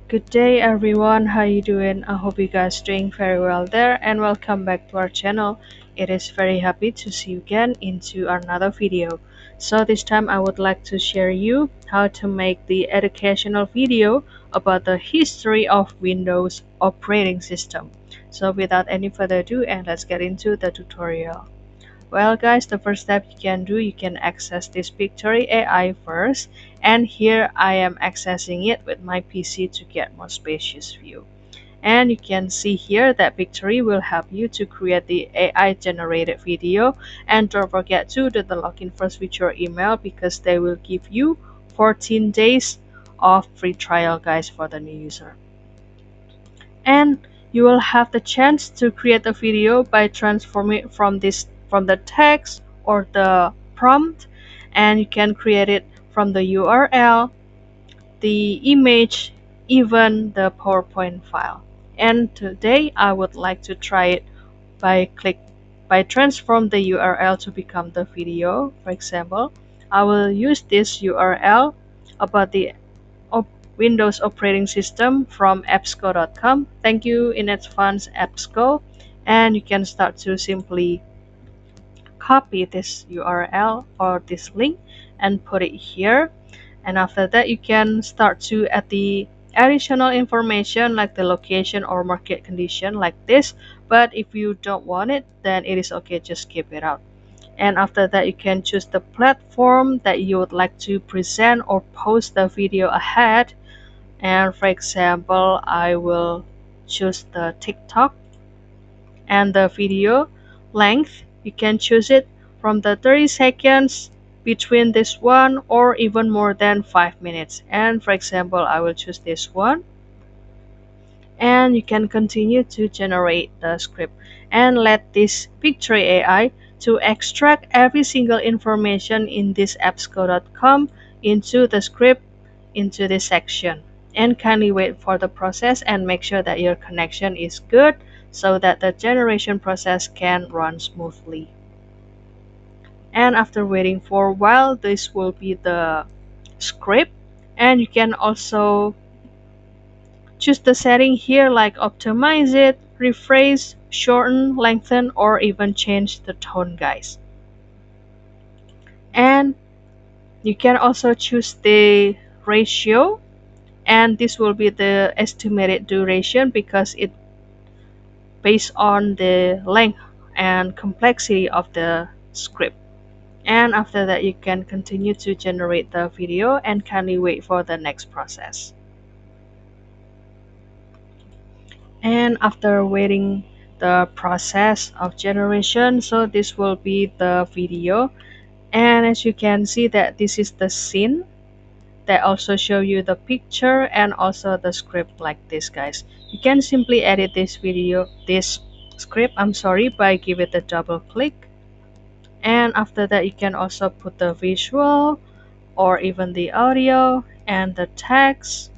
Good day everyone, how you doing? I hope you guys doing very well there and welcome back to our channel. It is very happy to see you again into another video. So this time I would like to share you how to make the educational video about the history of Windows operating system. So without any further ado, and let's get into the tutorial. Well guys, the first step you can do, you can access this Pictory AI first, and here I am accessing it with my PC to get more spacious view. And you can see here that Pictory will help you to create the AI generated video, and don't forget to do the login first with your email because they will give you 14 days of free trial guys for the new user. And you will have the chance to create a video by transforming it from the text or the prompt, and you can create it from the URL, the image, even the PowerPoint file. And today I would like to try it by transform the URL to become the video. For example, I will use this URL about the op Windows operating system from appsco.com. Thank you in advance, appsco. And you can start to simply copy this URL or this link and put it here. And after that, you can start to add the additional information like the location or market condition like this. But if you don't want it, then it is okay, just keep it out. And after that, you can choose the platform that you would like to present or post the video ahead. And for example, I will choose the TikTok, and the video length, you can choose it from the 30 seconds between this one or even more than 5 minutes. And for example, I will choose this one, and you can continue to generate the script and let this Pictory AI to extract every single information in this appsco.com into the script into this section. And kindly wait for the process and make sure that your connection is good so that the generation process can run smoothly. And after waiting for a while, this will be the script, and you can also choose the setting here like optimize it, rephrase, shorten, lengthen, or even change the tone guys. And you can also choose the ratio, and this will be the estimated duration because it based on the length and complexity of the script. And after that, you can continue to generate the video and kindly wait for the next process. And after waiting the process of generation, so this will be the video. And as you can see that this is the scene that also show you the picture and also the script like this guys. You can simply edit this script, by give it a double click. And after that, you can also put the visual or even the audio and the text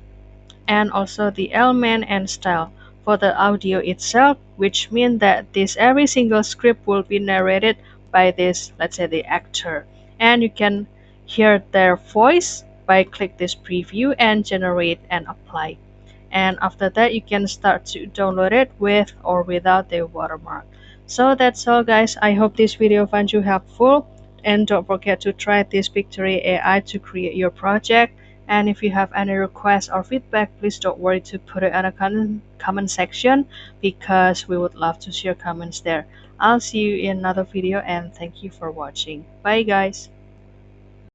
and also the element and style for the audio itself, which means that this every single script will be narrated by this, let's say, the actor. And you can hear their voice by click this preview and generate and apply. And after that, you can start to download it with or without the watermark. So that's all guys, I hope this video found you helpful, and don't forget to try this Pictory AI to create your project. And if you have any requests or feedback, please don't worry to put it in a comment section because we would love to see your comments there. I'll see you in another video, and thank you for watching. Bye guys.